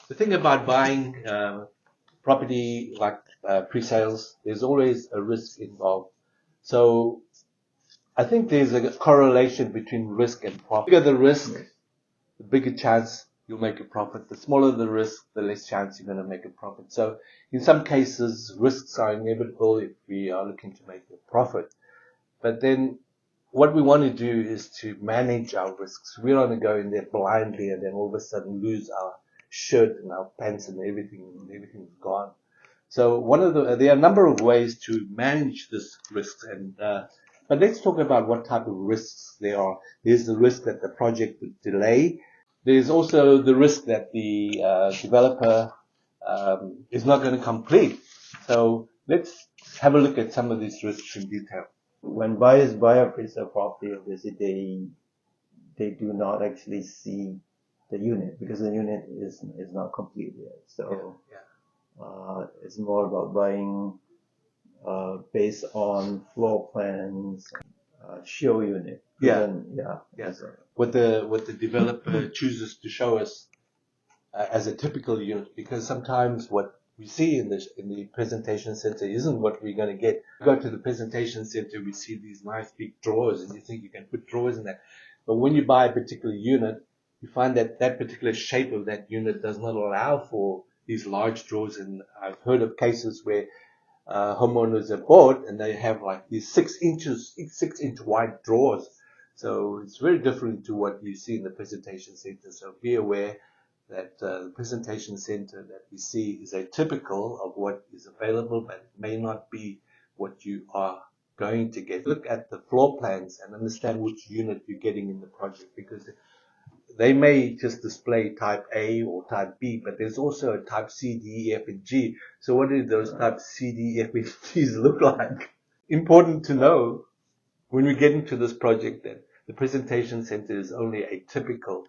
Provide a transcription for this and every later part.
The thing about buying property like pre-sales, there's always a risk involved. So I think there's a correlation between risk and profit. The bigger the risk, the bigger chance you'll make a profit. The smaller the risk, the less chance you're going to make a profit. So in some cases, risks are inevitable if we are looking to make a profit. But then what we want to do is to manage our risks. We don't want to go in there blindly and then all of a sudden lose our shirt and our pants and everything's gone. So there are a number of ways to manage this risks but let's talk about what type of risks there are. There's the risk that the project would delay. There's also the risk that the developer is not going to complete. So let's have a look at some of these risks in detail. When buyers buy a pre-sale property, obviously they do not actually see the unit because the unit is not complete yet. So it's more about buying based on floor plans, show unit. What the developer chooses to show us as a typical unit, because sometimes what we see in the presentation center isn't what we're going to get. You go to the presentation center, we see these nice big drawers, and you think you can put drawers in that. But when you buy a particular unit, you find that that particular shape of that unit does not allow for these large drawers. And I've heard of cases where homeowners have bought and they have like these 6-inch wide drawers. So it's very different to what you see in the presentation center. So be aware that the presentation center that we see is atypical of what is available, but it may not be what you are going to get. Look at the floor plans and understand which unit you're getting in the project, because they may just display type A or type B, but there's also a type C, D, E, F, and G. So what do those type C, D, E, F, and G's look like? Important to know when we get into this project that the presentation center is only a typical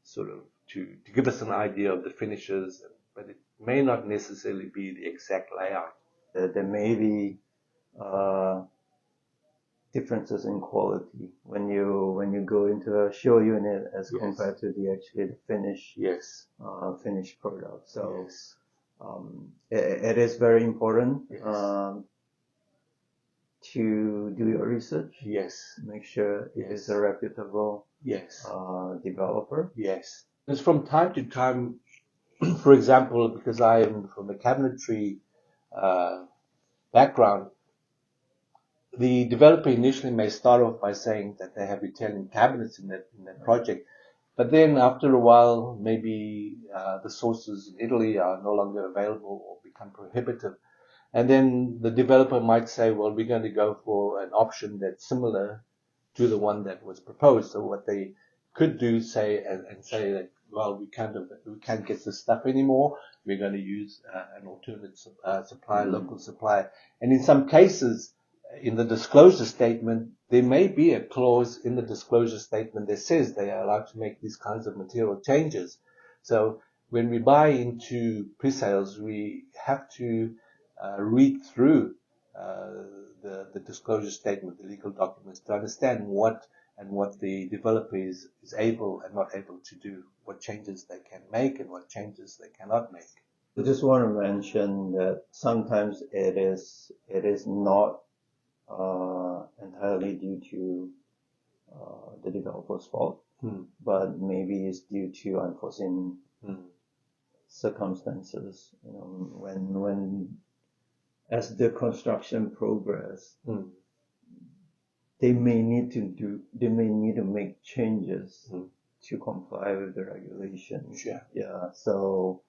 sort of to give us an idea of the finishes, but it may not necessarily be the exact layout. There may be differences in quality when you go into a show unit as compared to the finished finished product. So it is very important to do your research. Make sure it is a reputable developer. Because from time to time, for example, because I am from a cabinetry background, the developer initially may start off by saying that they have Italian cabinets in that project, but then after a while, maybe the sources in Italy are no longer available or become prohibitive. And then the developer might say, well, we're going to go for an option that's similar to the one that was proposed. So what they could do say that, well, we can't get this stuff anymore. We're going to use an alternate supply, local supply. And in some cases, in the disclosure statement, there may be a clause in the disclosure statement that says they are allowed to make these kinds of material changes. So when we buy into pre-sales, we have to read through the disclosure statement, the legal documents, to understand what the developer is able and not able to do, what changes they can make and what changes they cannot make. I just want to mention that sometimes it is not entirely due to the developer's fault, but maybe it's due to unforeseen circumstances. You know, when as the construction progress, they may need to make changes to comply with the regulations. So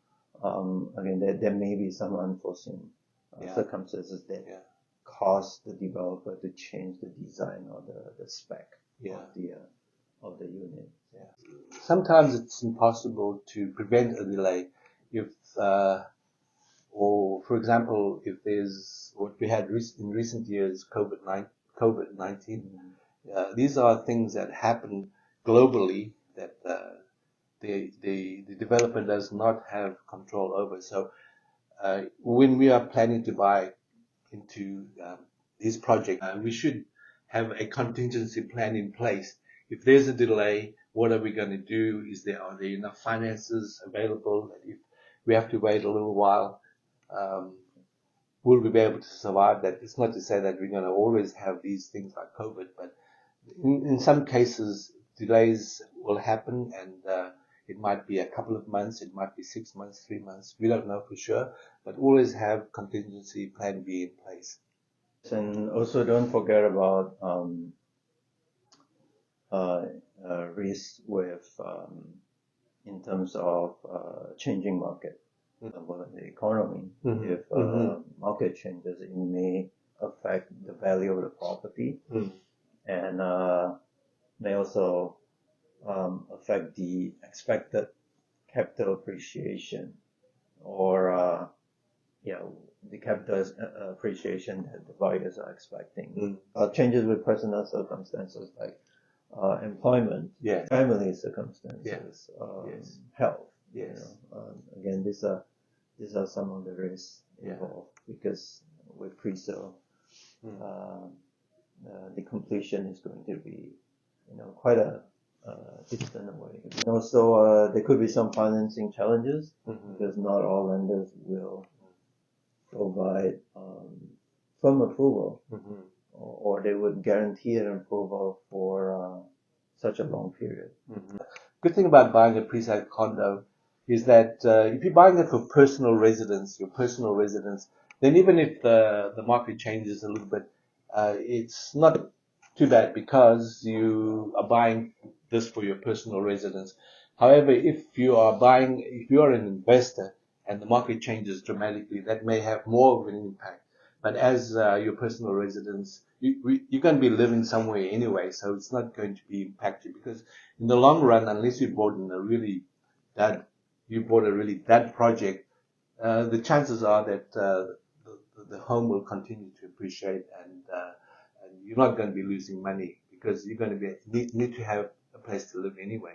again, there may be some unforeseen circumstances that cause the developer to change the design or the spec of the unit. Sometimes it's impossible to prevent a delay if or for example, if there's what we had in recent years, COVID-19, these are things that happen globally that the developer does not have control over. So when we are planning to buy into these projects, we should have a contingency plan in place. If there's a delay, what are we going to do? Are there enough finances available? we have to wait a little while. Will we be able to survive that? It's not to say that we're going to always have these things like COVID, but in some cases, delays will happen, and it might be a couple of months, it might be 6 months, 3 months. We don't know for sure, but always have contingency plan B in place. And also don't forget about risk with in terms of changing market. The economy. If market changes, it may affect the value of the property, and may also affect the expected capital appreciation, or the capital appreciation that the buyers are expecting. Changes with personal circumstances like employment, family circumstances, health. Again, these are some of the risks involved, because with pre-sale, the completion is going to be, quite a distant away. And also, there could be some financing challenges, because not all lenders will provide firm approval, or they would guarantee an approval for such a long period. Good thing about buying a pre-sale condo is that if you're buying it for personal residence, then even if the market changes a little bit, it's not too bad, because you are buying this for your personal residence. However, if you are an investor and the market changes dramatically, that may have more of an impact. But as your personal residence, you're going to be living somewhere anyway, so it's not going to be impacted, because in the long run, unless you bought a really bad project, the chances are that the home will continue to appreciate, and you're not going to be losing money, because you're going to need to have a place to live anyway.